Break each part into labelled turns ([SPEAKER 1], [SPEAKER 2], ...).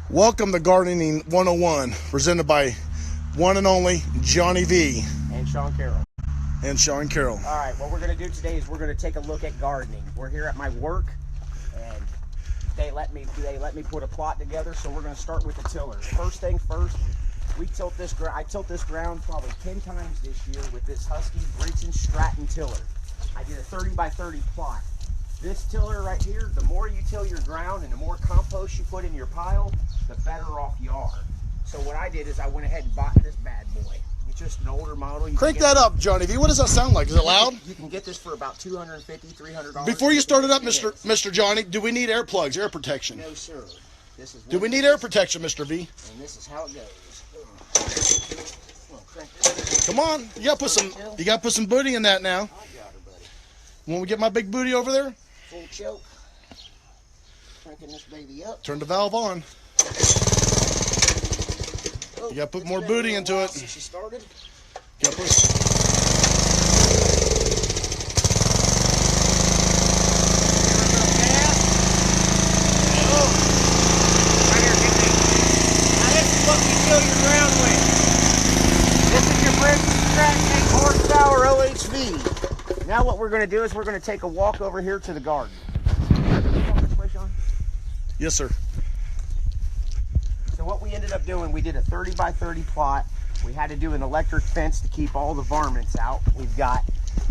[SPEAKER 1] Welcome to Gardening 101, presented by one and only Johnny V.
[SPEAKER 2] And Sean Carroll.
[SPEAKER 1] And Sean Carroll.
[SPEAKER 2] All right, what we're going to do today is we're going to take a look at gardening. We're here at my work, and they let me put a plot together, so we're going to start with the tillers. First thing first, I tilt this ground probably 10 times this year with this Husky Bridson Stratton tiller. I did a 30 by 30 plot. This tiller right here, the more you till your ground and the more compost you put in your pile, the better off you are. So what I did is I went ahead and bought this bad boy. It's just an older model.
[SPEAKER 1] Crank that up, Johnny V. What does that sound like? Is it loud?
[SPEAKER 2] You can get this for about $250, $300.
[SPEAKER 1] Before you start it up, Mr. Johnny, do we need air plugs, air protection?
[SPEAKER 2] No, sir. This is.
[SPEAKER 1] Do we need air protection, Mr. V?
[SPEAKER 2] And this is how it goes.
[SPEAKER 1] Come on, you gotta put some booty in that now.
[SPEAKER 2] I got her, buddy.
[SPEAKER 1] When we get my big booty over there,
[SPEAKER 2] Full choke. Cranking this baby up.
[SPEAKER 1] turn the valve on.
[SPEAKER 2] Oh,
[SPEAKER 1] You gotta put more booty into it.
[SPEAKER 2] Since she started.
[SPEAKER 1] You gotta put
[SPEAKER 2] Horsepower OHV. Now what we're going to do is we're going to take a walk over here to the garden. This way, Sean?
[SPEAKER 1] Yes, sir.
[SPEAKER 2] So what we ended up doing, we did a 30 by 30 plot. We had to do an electric fence to keep all the varmints out. We've got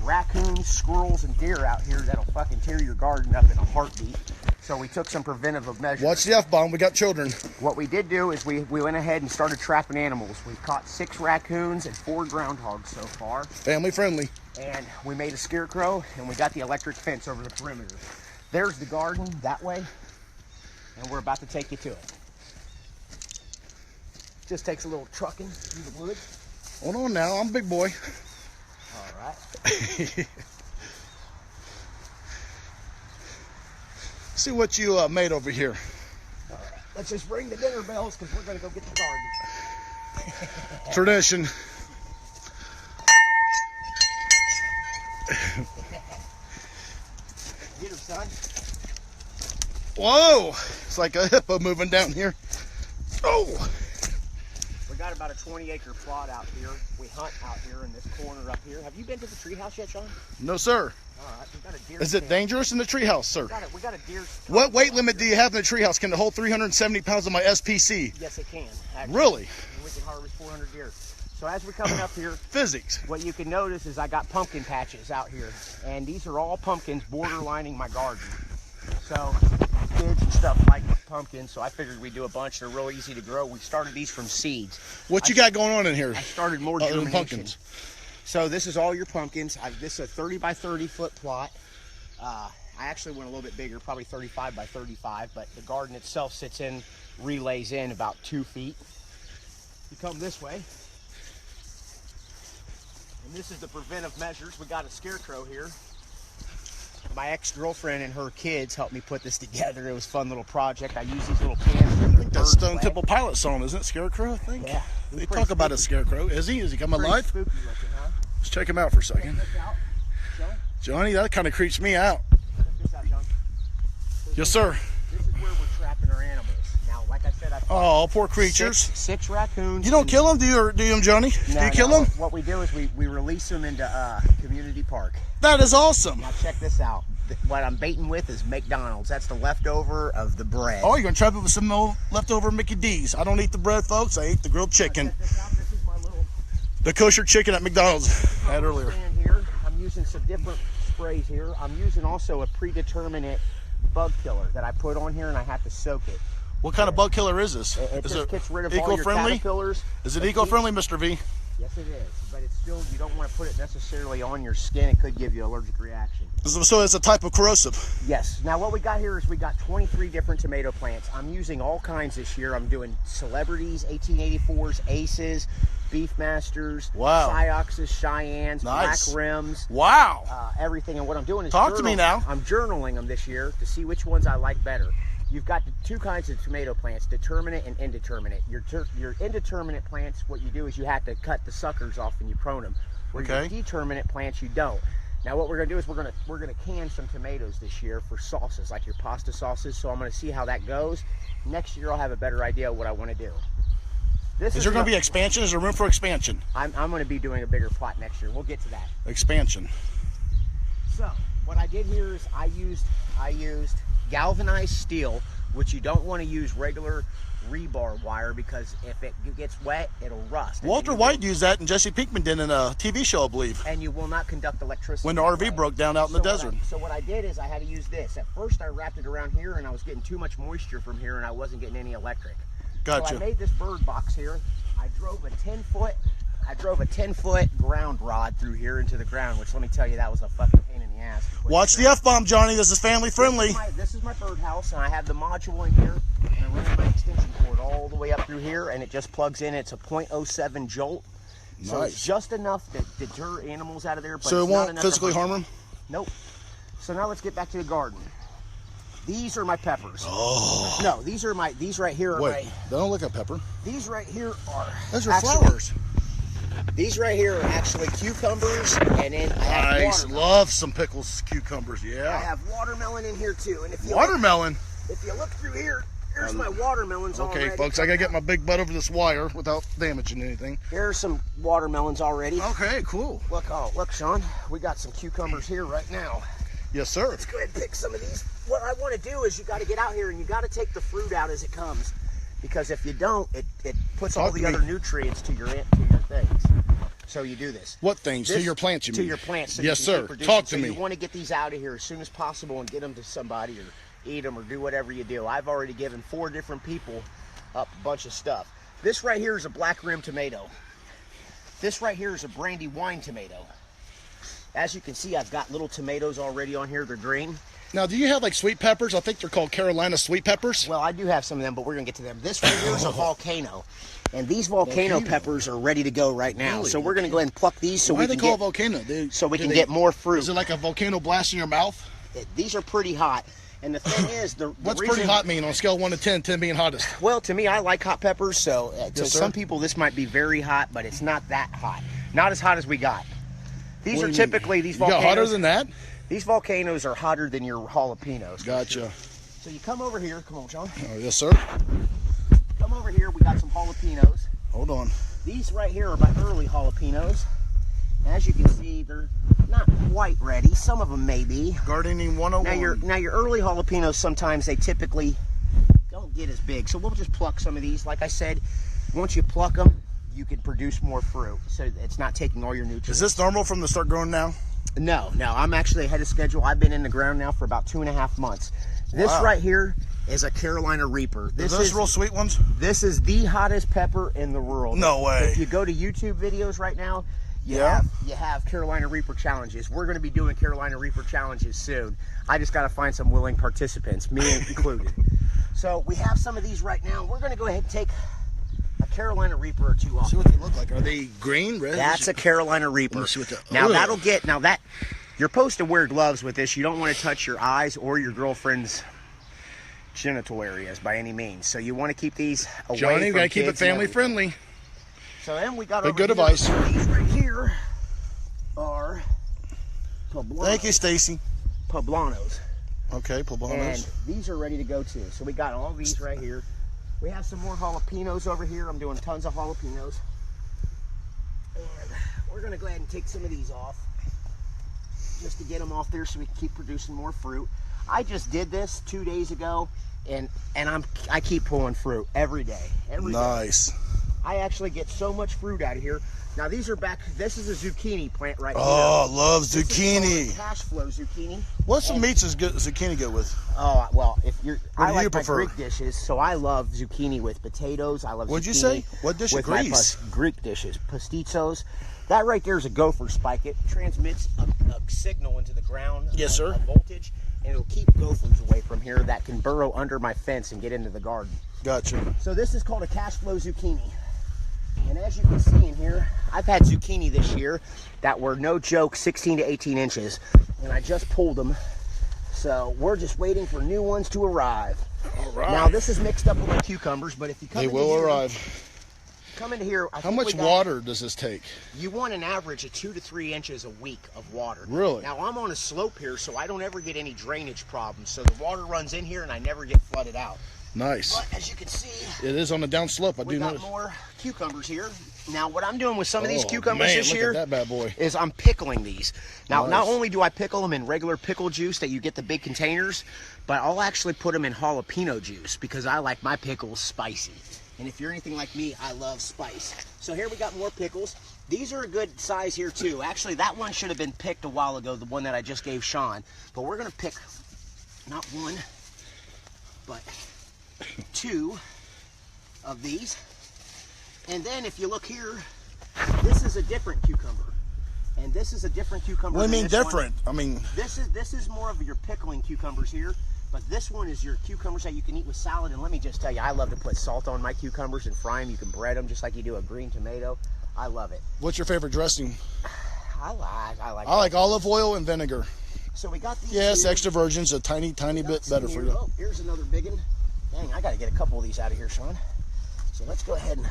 [SPEAKER 2] raccoons, squirrels, and deer out here that'll fucking tear your garden up in a heartbeat. So we took some preventative measures.
[SPEAKER 1] Watch the F-bomb. We got children.
[SPEAKER 2] What we did do is we went ahead and started trapping animals. We've caught 6 raccoons and 4 groundhogs so far.
[SPEAKER 1] Family friendly.
[SPEAKER 2] And we made a scarecrow, and we got the electric fence over the perimeter. There's the garden that way, and we're about to take you to it. Just takes a little trucking through the woods.
[SPEAKER 1] Hold on now. I'm a big boy.
[SPEAKER 2] All right.
[SPEAKER 1] See what you made over here.
[SPEAKER 2] All right. Let's just ring the dinner bells because we're going to go get the garden.
[SPEAKER 1] Tradition.
[SPEAKER 2] Get her, son.
[SPEAKER 1] Whoa! It's like a hippo moving down here. Oh!
[SPEAKER 2] We got about a 20-acre plot out here. We hunt out here in this corner up here. Have you been to the treehouse yet, Sean?
[SPEAKER 1] No, sir.
[SPEAKER 2] All right. We've got a deer
[SPEAKER 1] Is it
[SPEAKER 2] stand.
[SPEAKER 1] dangerous in the treehouse, sir?
[SPEAKER 2] We got a deer.
[SPEAKER 1] What weight limit do you have in the treehouse? Can it hold 370 pounds of my SPC?
[SPEAKER 2] Yes, it can. Actually.
[SPEAKER 1] Really?
[SPEAKER 2] And we can harvest 400 deer. So as we're coming up here,
[SPEAKER 1] Physics.
[SPEAKER 2] what you can notice is I got pumpkin patches out here, and these are all pumpkins borderlining my garden. So kids and stuff like pumpkins, so I figured we'd do a bunch. They're real easy to grow. We started these from seeds.
[SPEAKER 1] What you got going on in here?
[SPEAKER 2] I started more
[SPEAKER 1] other than
[SPEAKER 2] germination.
[SPEAKER 1] pumpkins?
[SPEAKER 2] So this is all your pumpkins. This is a 30 by 30 foot plot. I actually went a little bit bigger, probably 35 by 35, but the garden itself relays in about 2 feet. You come this way, and this is the preventive measures. We got a scarecrow here. My ex-girlfriend and her kids helped me put this together. It was a fun little project. I use these little cans.
[SPEAKER 1] I think that's Stone Temple Pilot song, isn't it? Scarecrow, I think.
[SPEAKER 2] Yeah.
[SPEAKER 1] They talk about a scarecrow. Is he? Is he coming alive?
[SPEAKER 2] Spooky looking, huh?
[SPEAKER 1] Let's check him out for a second.
[SPEAKER 2] Check this out. John?
[SPEAKER 1] Johnny, that kind of creeps me out.
[SPEAKER 2] Check this out, John.
[SPEAKER 1] Yes, sir.
[SPEAKER 2] This is where we're trapping our animals. Now, like I said, I
[SPEAKER 1] Oh, poor creatures.
[SPEAKER 2] six raccoons.
[SPEAKER 1] You don't kill them, do you, Johnny?
[SPEAKER 2] No,
[SPEAKER 1] do you kill
[SPEAKER 2] no.
[SPEAKER 1] them?
[SPEAKER 2] What we do is we release them into community park.
[SPEAKER 1] That is awesome.
[SPEAKER 2] Now check this out. What I'm baiting with is McDonald's. That's the leftover of the bread.
[SPEAKER 1] Oh, you're going to trap it with some old leftover Mickey D's. I don't eat the bread, folks. I eat the grilled chicken.
[SPEAKER 2] Check this out. This is my little
[SPEAKER 1] The kosher chicken at McDonald's I had earlier.
[SPEAKER 2] stand here. I'm using some different sprays here. I'm using also a predeterminate bug killer that I put on here, and I have to soak it.
[SPEAKER 1] What kind of bug killer is this?
[SPEAKER 2] It
[SPEAKER 1] Is
[SPEAKER 2] just
[SPEAKER 1] it
[SPEAKER 2] gets rid of all your
[SPEAKER 1] eco-friendly?
[SPEAKER 2] caterpillars.
[SPEAKER 1] Is it eco-friendly, Mr. V?
[SPEAKER 2] Yes, it is, but it's still, you don't want to put it necessarily on your skin. It could give you an allergic reaction.
[SPEAKER 1] So it's a type of corrosive.
[SPEAKER 2] Yes. Now what we got here is we got 23 different tomato plants. I'm using all kinds this year. I'm doing Celebrities, 1884s, Aces, Beefmasters,
[SPEAKER 1] Wow.
[SPEAKER 2] Cyoxes, Cheyennes,
[SPEAKER 1] Nice.
[SPEAKER 2] Black Rims,
[SPEAKER 1] Wow.
[SPEAKER 2] everything. And what I'm doing is
[SPEAKER 1] Talk to me now.
[SPEAKER 2] I'm journaling them this year to see which ones I like better. You've got the 2 kinds of tomato plants, determinate and indeterminate. Your indeterminate plants, what you do is you have to cut the suckers off and you prune them. Where
[SPEAKER 1] Okay.
[SPEAKER 2] your determinate plants, you don't. Now what we're gonna do is we're gonna can some tomatoes this year for sauces, like your pasta sauces. So I'm gonna see how that goes. Next year I'll have a better idea of what I want to do.
[SPEAKER 1] Is there going to be expansion? Is there room for expansion?
[SPEAKER 2] I'm going to be doing a bigger plot next year. We'll get to that.
[SPEAKER 1] Expansion.
[SPEAKER 2] So what I did here is I used galvanized steel, which you don't want to use regular rebar wire because if it gets wet, it'll rust.
[SPEAKER 1] Walter White used that, and Jesse Pinkman did in a TV show, I believe.
[SPEAKER 2] And you will not conduct electricity.
[SPEAKER 1] When the RV broke down out in the desert.
[SPEAKER 2] So what I did is I had to use this. At first I wrapped it around here, and I was getting too much moisture from here, and I wasn't getting any electric.
[SPEAKER 1] Gotcha.
[SPEAKER 2] So I made this bird box here. I drove a 10-foot ground rod through here into the ground, which let me tell you, that was a fucking pain in the ass.
[SPEAKER 1] Watch the F-bomb, Johnny. This is family friendly.
[SPEAKER 2] This is my birdhouse, and I have the module in here, and I run my extension cord all the way up through here, and it just plugs in. It's a .07 jolt.
[SPEAKER 1] Nice.
[SPEAKER 2] So it's just enough to deter animals out of there. But
[SPEAKER 1] So it
[SPEAKER 2] it's not
[SPEAKER 1] won't
[SPEAKER 2] enough
[SPEAKER 1] physically
[SPEAKER 2] to
[SPEAKER 1] harm them?
[SPEAKER 2] Nope. So now let's get back to the garden. These are my peppers.
[SPEAKER 1] Oh.
[SPEAKER 2] No, these right here are
[SPEAKER 1] Wait, they don't look like pepper.
[SPEAKER 2] these right here are
[SPEAKER 1] Those are
[SPEAKER 2] actually-
[SPEAKER 1] flowers.
[SPEAKER 2] These right here are actually cucumbers, and then I have
[SPEAKER 1] Nice.
[SPEAKER 2] watermelon.
[SPEAKER 1] Love some pickles, cucumbers.
[SPEAKER 2] I
[SPEAKER 1] Yeah.
[SPEAKER 2] have watermelon in here too. And if you
[SPEAKER 1] Watermelon.
[SPEAKER 2] if you look through here, here's my watermelons already.
[SPEAKER 1] Okay, folks, I gotta get my big butt over this wire without damaging anything.
[SPEAKER 2] Here's some watermelons already.
[SPEAKER 1] Okay, cool.
[SPEAKER 2] Look, Sean, we got some cucumbers here right now.
[SPEAKER 1] Yes, sir.
[SPEAKER 2] Let's go ahead and pick some of these. What I want to do is you got to get out here and you got to take the fruit out as it comes, because if you don't, it puts all
[SPEAKER 1] Talk
[SPEAKER 2] the
[SPEAKER 1] to me.
[SPEAKER 2] other nutrients to your things. So you do this.
[SPEAKER 1] What things? To your plants, you mean?
[SPEAKER 2] To your plants. So
[SPEAKER 1] Yes,
[SPEAKER 2] you can keep
[SPEAKER 1] sir.
[SPEAKER 2] producing.
[SPEAKER 1] Talk to
[SPEAKER 2] So
[SPEAKER 1] me.
[SPEAKER 2] You want to get these out of here as soon as possible and get them to somebody, or eat them, or do whatever you do. I've already given 4 different people up a bunch of stuff. This right here is a black rim tomato. This right here is a brandy wine tomato. As you can see, I've got little tomatoes already on here. They're green.
[SPEAKER 1] Now, do you have like sweet peppers? I think they're called Carolina sweet peppers.
[SPEAKER 2] Well, I do have some of them, but we're going to get to them. This right here is a volcano. And these volcano peppers are ready to go right now.
[SPEAKER 1] Really?
[SPEAKER 2] So we're going to go ahead and pluck these so
[SPEAKER 1] Why
[SPEAKER 2] we
[SPEAKER 1] do they
[SPEAKER 2] can
[SPEAKER 1] call
[SPEAKER 2] get,
[SPEAKER 1] it volcano?
[SPEAKER 2] get more fruit.
[SPEAKER 1] Is it like a volcano blast in your mouth?
[SPEAKER 2] These are pretty hot. And the thing is,
[SPEAKER 1] What's pretty hot mean on a scale of 1 to 10, 10 being hottest?
[SPEAKER 2] Well, to me, I like hot peppers. So to
[SPEAKER 1] Yes, sir.
[SPEAKER 2] some people, this might be very hot, but it's not that hot. Not as hot as we got. These
[SPEAKER 1] What
[SPEAKER 2] are
[SPEAKER 1] do you mean?
[SPEAKER 2] typically, these
[SPEAKER 1] You got
[SPEAKER 2] volcanoes.
[SPEAKER 1] hotter than that?
[SPEAKER 2] These volcanoes are hotter than your jalapenos.
[SPEAKER 1] Gotcha.
[SPEAKER 2] So you come over here. Come on, John.
[SPEAKER 1] Oh, yes, sir.
[SPEAKER 2] Come over here. We got some jalapenos.
[SPEAKER 1] Hold on.
[SPEAKER 2] These right here are my early jalapenos. As you can see, they're not quite ready. Some of them may be.
[SPEAKER 1] Gardening 101.
[SPEAKER 2] Now your early jalapenos, sometimes they typically don't get as big. So we'll just pluck some of these. Like I said, once you pluck them, you can produce more fruit. So it's not taking all your nutrients.
[SPEAKER 1] Is this normal from the start growing now?
[SPEAKER 2] No, I'm actually ahead of schedule. I've been in the ground now for about 2.5 months. This
[SPEAKER 1] Wow.
[SPEAKER 2] right here is a Carolina Reaper.
[SPEAKER 1] Is those real sweet ones?
[SPEAKER 2] This is the hottest pepper in the world.
[SPEAKER 1] No way.
[SPEAKER 2] If you go to YouTube videos right now, you have Carolina Reaper challenges. We're going to be doing Carolina Reaper challenges soon. I just got to find some willing participants, me included. So we have some of these right now. We're going to go ahead and take a Carolina Reaper or two off.
[SPEAKER 1] See what they look like. Are they green, red?
[SPEAKER 2] That's a Carolina Reaper.
[SPEAKER 1] Let me see what the-
[SPEAKER 2] Now
[SPEAKER 1] Ugh.
[SPEAKER 2] that'll get, you're supposed to wear gloves with this. You don't want to touch your eyes or your girlfriend's genital areas by any means. So you want to keep these away
[SPEAKER 1] Johnny,
[SPEAKER 2] from
[SPEAKER 1] we gotta keep it
[SPEAKER 2] kids and
[SPEAKER 1] family
[SPEAKER 2] everything.
[SPEAKER 1] friendly.
[SPEAKER 2] So then we got
[SPEAKER 1] But
[SPEAKER 2] over
[SPEAKER 1] good
[SPEAKER 2] here.
[SPEAKER 1] advice.
[SPEAKER 2] These right here are poblanos.
[SPEAKER 1] Thank you, Stacy.
[SPEAKER 2] Poblanos.
[SPEAKER 1] Okay,
[SPEAKER 2] And
[SPEAKER 1] poblanos.
[SPEAKER 2] these are ready to go too. So we got all these right here. We have some more jalapenos over here. I'm doing tons of jalapenos. And we're gonna go ahead and take some of these off, just to get them off there so we can keep producing more fruit. I just did this 2 days ago, and I keep pulling fruit every day. Every day.
[SPEAKER 1] Nice.
[SPEAKER 2] I actually get so much fruit out of here. Now these are back. This is a zucchini plant right
[SPEAKER 1] Oh,
[SPEAKER 2] here.
[SPEAKER 1] love
[SPEAKER 2] This is
[SPEAKER 1] zucchini.
[SPEAKER 2] called cash flow zucchini.
[SPEAKER 1] What some meats is good, zucchini good with?
[SPEAKER 2] Oh well, if you're,
[SPEAKER 1] What
[SPEAKER 2] I
[SPEAKER 1] do
[SPEAKER 2] like
[SPEAKER 1] you
[SPEAKER 2] my
[SPEAKER 1] prefer?
[SPEAKER 2] Greek dishes, so I love zucchini with potatoes. I love.
[SPEAKER 1] What'd you
[SPEAKER 2] zucchini
[SPEAKER 1] say? What dish?
[SPEAKER 2] with my
[SPEAKER 1] Greece?
[SPEAKER 2] Greek dishes, pastitsas. That right there is a gopher spike. It transmits a signal into the ground.
[SPEAKER 1] Yes, sir.
[SPEAKER 2] A voltage, and it'll keep gophers away from here that can burrow under my fence and get into the garden.
[SPEAKER 1] Gotcha.
[SPEAKER 2] So this is called a cash flow zucchini. And as you can see in here, I've had zucchini this year that were, no joke, 16 to 18 inches. And I just pulled them. So we're just waiting for new ones to arrive.
[SPEAKER 1] All right.
[SPEAKER 2] Now this is mixed up with my cucumbers, but if you come
[SPEAKER 1] They
[SPEAKER 2] into
[SPEAKER 1] will
[SPEAKER 2] here,
[SPEAKER 1] arrive.
[SPEAKER 2] come into here.
[SPEAKER 1] How much water does this take?
[SPEAKER 2] You want an average of 2 to 3 inches a week of water.
[SPEAKER 1] Really?
[SPEAKER 2] Now, I'm on a slope here, so I don't ever get any drainage problems. So the water runs in here, and I never get flooded out.
[SPEAKER 1] Nice.
[SPEAKER 2] But as you can see,
[SPEAKER 1] it is on the down slope.
[SPEAKER 2] we got more cucumbers here. Now, what I'm doing with some of these cucumbers this year
[SPEAKER 1] look at that bad boy.
[SPEAKER 2] is I'm pickling these. Now,
[SPEAKER 1] Nice.
[SPEAKER 2] not only do I pickle them in regular pickle juice that you get the big containers, but I'll actually put them in jalapeno juice because I like my pickles spicy. And if you're anything like me, I love spice. So here we got more pickles. These are a good size here too. Actually, that one should have been picked a while ago, the one that I just gave Sean. But we're gonna pick not one, but 2 of these. And then if you look here, this is a different cucumber. And this is a different cucumber.
[SPEAKER 1] What do you
[SPEAKER 2] than
[SPEAKER 1] mean
[SPEAKER 2] this one.
[SPEAKER 1] different? I mean,
[SPEAKER 2] This is more of your pickling cucumbers here. But this one is your cucumbers that you can eat with salad. And let me just tell you, I love to put salt on my cucumbers and fry them. You can bread them just like you do a green tomato. I love it.
[SPEAKER 1] what's your favorite dressing?
[SPEAKER 2] I like
[SPEAKER 1] I like olive oil and vinegar.
[SPEAKER 2] So we got these.
[SPEAKER 1] Yes,
[SPEAKER 2] here.
[SPEAKER 1] extra virgin's a tiny bit better for you.
[SPEAKER 2] Oh, here's another big one. Dang, I got to get a couple of these out of here, Sean. So let's go ahead and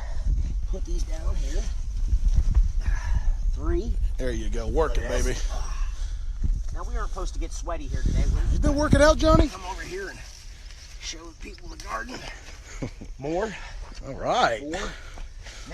[SPEAKER 2] put these down here. 3.
[SPEAKER 1] There you go. Work it, baby.
[SPEAKER 2] Now, we aren't supposed to get sweaty here today.
[SPEAKER 1] You been working out, Johnny?
[SPEAKER 2] Come over here and show the people the garden. More.
[SPEAKER 1] All right.
[SPEAKER 2] 4.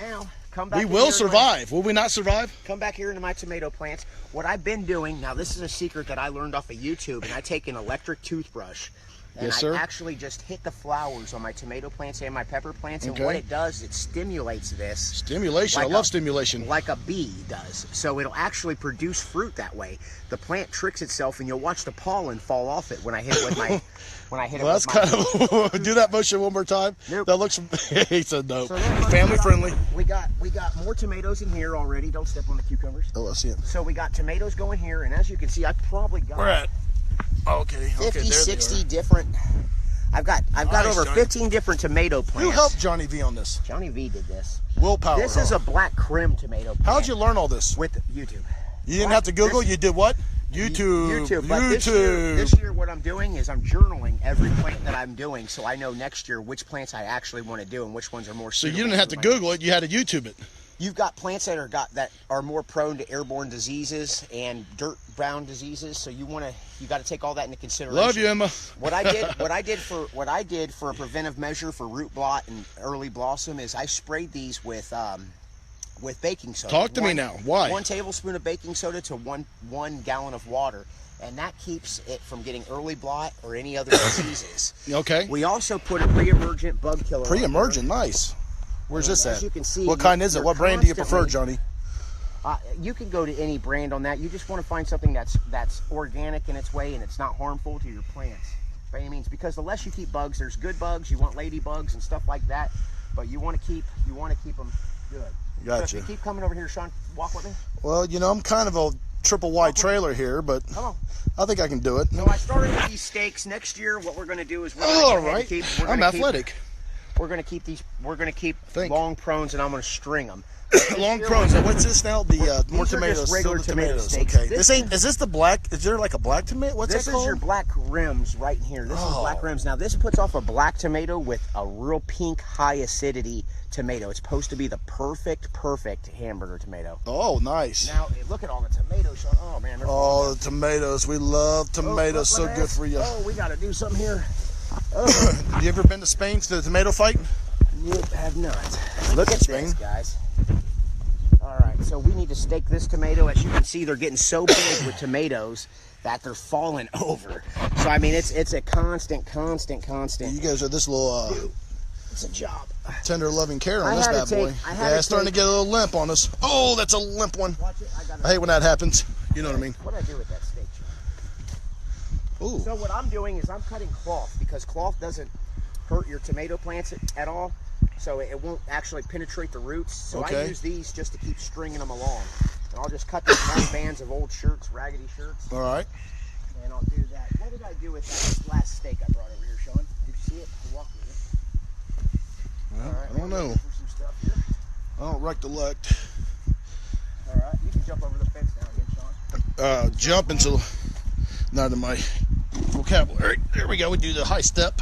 [SPEAKER 2] Now, come back.
[SPEAKER 1] We
[SPEAKER 2] in
[SPEAKER 1] will
[SPEAKER 2] here
[SPEAKER 1] survive. Will we not survive?
[SPEAKER 2] Come back here into my tomato plants. What I've been doing, now this is a secret that I learned off of YouTube, and I take an electric toothbrush. And
[SPEAKER 1] Yes, sir.
[SPEAKER 2] I actually just hit the flowers on my tomato plants and my pepper plants, and
[SPEAKER 1] Okay.
[SPEAKER 2] what it does, it stimulates this.
[SPEAKER 1] Stimulation.
[SPEAKER 2] Like
[SPEAKER 1] I love stimulation.
[SPEAKER 2] Like a bee does. So it'll actually produce fruit that way. The plant tricks itself, and you'll watch the pollen fall off it when I hit it with my
[SPEAKER 1] Well, that's kind of do that motion one more time.
[SPEAKER 2] Nope.
[SPEAKER 1] That looks. He said no.
[SPEAKER 2] So then
[SPEAKER 1] Family friendly.
[SPEAKER 2] We got more tomatoes in here already. Don't step on the cucumbers.
[SPEAKER 1] Oh, I see it.
[SPEAKER 2] So we got tomatoes going here, and as you can see, I probably got
[SPEAKER 1] We're at. Okay.
[SPEAKER 2] 50,
[SPEAKER 1] there they
[SPEAKER 2] 60
[SPEAKER 1] are.
[SPEAKER 2] different. I've got
[SPEAKER 1] Nice,
[SPEAKER 2] over
[SPEAKER 1] Johnny.
[SPEAKER 2] 15 different tomato plants.
[SPEAKER 1] Who helped Johnny V on this?
[SPEAKER 2] Johnny V did this.
[SPEAKER 1] Willpower.
[SPEAKER 2] This is a black Krim tomato plant.
[SPEAKER 1] How'd you learn all this?
[SPEAKER 2] With YouTube.
[SPEAKER 1] You didn't have to Google.
[SPEAKER 2] This-
[SPEAKER 1] You did what? YouTube.
[SPEAKER 2] YouTube. But
[SPEAKER 1] YouTube.
[SPEAKER 2] this year, what I'm doing is I'm journaling every plant that I'm doing, so I know next year which plants I actually want to do and which ones are more
[SPEAKER 1] So
[SPEAKER 2] suitable.
[SPEAKER 1] you didn't have to
[SPEAKER 2] for my
[SPEAKER 1] Google
[SPEAKER 2] needs.
[SPEAKER 1] it. You had to YouTube it.
[SPEAKER 2] You've got plants that are more prone to airborne diseases and dirt-bound diseases, so you got to take all that into consideration.
[SPEAKER 1] Love you, Emma.
[SPEAKER 2] What I did for a preventive measure for root blot and early blossom is I sprayed these with baking soda.
[SPEAKER 1] Talk to me now. Why?
[SPEAKER 2] 1 tablespoon of baking soda to one gallon of water, and that keeps it from getting early blot or any other diseases.
[SPEAKER 1] Okay.
[SPEAKER 2] We also put a pre-emergent bug killer. on
[SPEAKER 1] Pre-emergent. Nice. Where's
[SPEAKER 2] And
[SPEAKER 1] this
[SPEAKER 2] as
[SPEAKER 1] at?
[SPEAKER 2] you can see,
[SPEAKER 1] What kind is it?
[SPEAKER 2] you're
[SPEAKER 1] What brand do you prefer,
[SPEAKER 2] constantly-
[SPEAKER 1] Johnny?
[SPEAKER 2] You can go to any brand on that. You just want to find something that's organic in its way and it's not harmful to your plants by any means. Because the less you keep bugs, there's good bugs. You want ladybugs and stuff like that, but you want to keep them good.
[SPEAKER 1] Gotcha.
[SPEAKER 2] So if you keep coming over here, Sean, walk with me.
[SPEAKER 1] Well, you know, I'm kind of a triple wide trailer here, but
[SPEAKER 2] Come on.
[SPEAKER 1] I think I can do it.
[SPEAKER 2] So I started with these stakes. Next year, what we're going to do is we're
[SPEAKER 1] All
[SPEAKER 2] going
[SPEAKER 1] right.
[SPEAKER 2] to
[SPEAKER 1] I'm athletic.
[SPEAKER 2] We're going to keep these. We're going to keep
[SPEAKER 1] Think.
[SPEAKER 2] long prones, and I'm going to string them.
[SPEAKER 1] Long prones. What's this now? The more
[SPEAKER 2] These are
[SPEAKER 1] tomatoes.
[SPEAKER 2] just regular
[SPEAKER 1] still the
[SPEAKER 2] tomato
[SPEAKER 1] tomatoes.
[SPEAKER 2] steaks.
[SPEAKER 1] Okay.
[SPEAKER 2] This
[SPEAKER 1] Is this the black? Is there like a black tomato? What's
[SPEAKER 2] This
[SPEAKER 1] that
[SPEAKER 2] is
[SPEAKER 1] called?
[SPEAKER 2] your black rims right in here. This is
[SPEAKER 1] Oh.
[SPEAKER 2] black rims. Now this puts off a black tomato with a real pink, high acidity tomato. It's supposed to be the perfect hamburger tomato.
[SPEAKER 1] Oh, nice.
[SPEAKER 2] Now look at all the tomatoes, Sean. Oh man. they're falling
[SPEAKER 1] Oh, the tomatoes. We love
[SPEAKER 2] down.
[SPEAKER 1] tomatoes. So
[SPEAKER 2] look at
[SPEAKER 1] good
[SPEAKER 2] this.
[SPEAKER 1] for you.
[SPEAKER 2] Oh, we got to do something here.
[SPEAKER 1] You ever been to Spain to the tomato fight?
[SPEAKER 2] Nope, have not. Look at
[SPEAKER 1] Spain.
[SPEAKER 2] this, guys. All right, so we need to stake this tomato. As you can see, they're getting so big with tomatoes that they're falling over. So I mean, it's a constant.
[SPEAKER 1] You guys are this little
[SPEAKER 2] It's a job.
[SPEAKER 1] tender, loving care on
[SPEAKER 2] I
[SPEAKER 1] this
[SPEAKER 2] had to
[SPEAKER 1] bad
[SPEAKER 2] take-
[SPEAKER 1] boy.
[SPEAKER 2] I had
[SPEAKER 1] Yeah,
[SPEAKER 2] to
[SPEAKER 1] it's starting to
[SPEAKER 2] take-
[SPEAKER 1] get a little limp on us. Oh, that's a limp one.
[SPEAKER 2] Watch it.
[SPEAKER 1] I hate when that happens. You know what I mean?
[SPEAKER 2] What did I do with that steak, Sean?
[SPEAKER 1] Ooh.
[SPEAKER 2] So what I'm doing is I'm cutting cloth because cloth doesn't hurt your tomato plants at all. So it won't actually penetrate the roots. So
[SPEAKER 1] Okay.
[SPEAKER 2] I use these just to keep stringing them along. And I'll just cut these long bands of old shirts, raggedy shirts,
[SPEAKER 1] All right.
[SPEAKER 2] and I'll do that. What did I do with that last steak I brought over here, Sean? Did you see it? I walked with it.
[SPEAKER 1] Well,
[SPEAKER 2] All right,
[SPEAKER 1] I don't
[SPEAKER 2] we're
[SPEAKER 1] know.
[SPEAKER 2] looking for some stuff here.
[SPEAKER 1] I don't recollect.
[SPEAKER 2] All right, you can jump over the fence now again, Sean.
[SPEAKER 1] Jump into not in my vocabulary. There we go. We do the high step.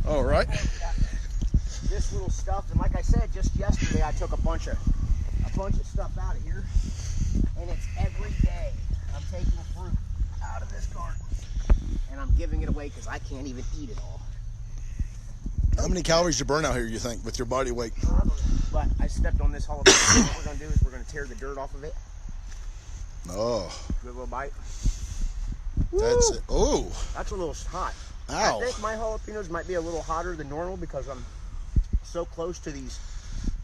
[SPEAKER 1] All right.
[SPEAKER 2] This this little stuff, and like I said, just yesterday I took a bunch of stuff out of here, and it's every day I'm taking fruit out of this garden, and I'm giving it away because I can't even eat it all.
[SPEAKER 1] How many calories you burn out here, you think, with your body weight?
[SPEAKER 2] But I stepped on this jalapeno. What we're gonna do is we're gonna tear the dirt off of it.
[SPEAKER 1] Oh,
[SPEAKER 2] Give it a little bite.
[SPEAKER 1] that's it. Oh,
[SPEAKER 2] That's a little hot.
[SPEAKER 1] ow.
[SPEAKER 2] I think my jalapenos might be a little hotter than normal because I'm so close to these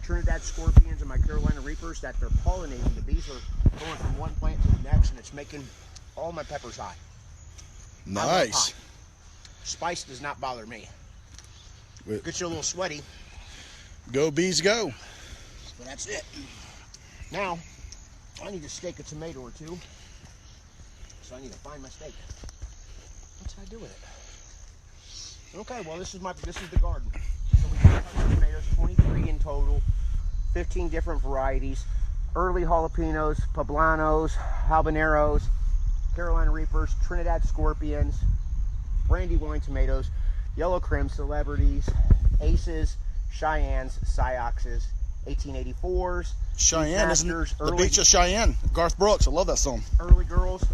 [SPEAKER 2] Trinidad scorpions and my Carolina reapers that they're pollinating. The bees are going from one plant to the next, and it's making all my peppers hot. I love
[SPEAKER 1] Nice.
[SPEAKER 2] hot. Spice does not bother me.
[SPEAKER 1] Wait.
[SPEAKER 2] Gets you a little sweaty,
[SPEAKER 1] Go bees, go.
[SPEAKER 2] but that's it. Now, I need to stake a tomato or two. So I need to find my steak. What's I do with it? Okay, well this is the garden. So we got tomatoes, 23 in total, 15 different varieties. Early jalapenos, poblanos, habaneros, Carolina reapers, Trinidad scorpions, Brandywine tomatoes, yellow creme celebrities, aces, Cheyennes, Cyoxes, 1884s,
[SPEAKER 1] Cheyenne, isn't
[SPEAKER 2] Beefmasters,
[SPEAKER 1] it? The Beach of Cheyenne. Garth Brooks, I love that song.
[SPEAKER 2] early girls.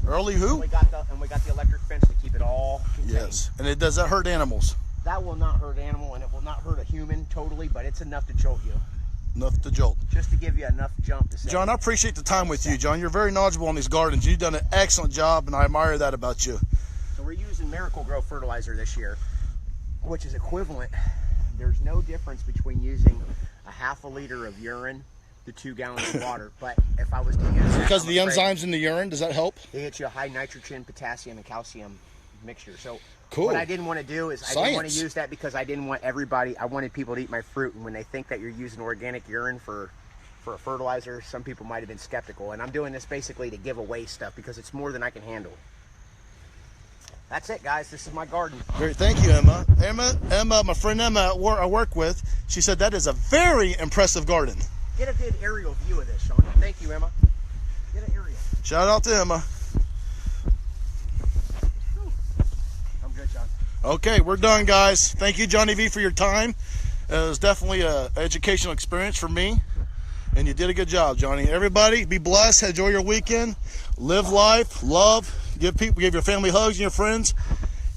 [SPEAKER 1] Early
[SPEAKER 2] And
[SPEAKER 1] who?
[SPEAKER 2] we got the electric fence to keep it all contained.
[SPEAKER 1] Yes. And does that hurt animals?
[SPEAKER 2] That will not hurt animal, and it will not hurt a human totally, but it's enough to jolt you.
[SPEAKER 1] Enough to jolt.
[SPEAKER 2] Just to give you enough jump to say.
[SPEAKER 1] John, I appreciate the time with you, John. You're very knowledgeable on these gardens. You've done an excellent job, and I admire that about you.
[SPEAKER 2] So we're using Miracle Grow fertilizer this year, which is equivalent. There's no difference between using a half a liter of urine to 2 gallons of water. But if I was to use that,
[SPEAKER 1] Because of the
[SPEAKER 2] I'm afraid
[SPEAKER 1] enzymes in the urine, does that help?
[SPEAKER 2] it hits you a high nitrogen, potassium, and calcium mixture. So
[SPEAKER 1] Cool.
[SPEAKER 2] what I didn't want to do is I didn't want to
[SPEAKER 1] Science.
[SPEAKER 2] use that because I didn't want everybody. I wanted people to eat my fruit, and when they think that you're using organic urine for a fertilizer, some people might have been skeptical. And I'm doing this basically to give away stuff because it's more than I can handle. That's it, guys. This is my garden.
[SPEAKER 1] Very, thank you, Emma. Emma, my friend Emma I work with, she said that is a very impressive garden.
[SPEAKER 2] Get a good aerial view of this, Sean. Thank you, Emma. Get an aerial.
[SPEAKER 1] Shout out to Emma.
[SPEAKER 2] I'm good, John.
[SPEAKER 1] Okay, we're done, guys. Thank you, Johnny V, for your time. It was definitely an educational experience for me, and you did a good job, Johnny. Everybody, be blessed. Enjoy your weekend. Live life. Love. Give your family hugs and your friends,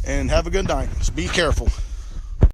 [SPEAKER 1] and have a good night. Just be careful.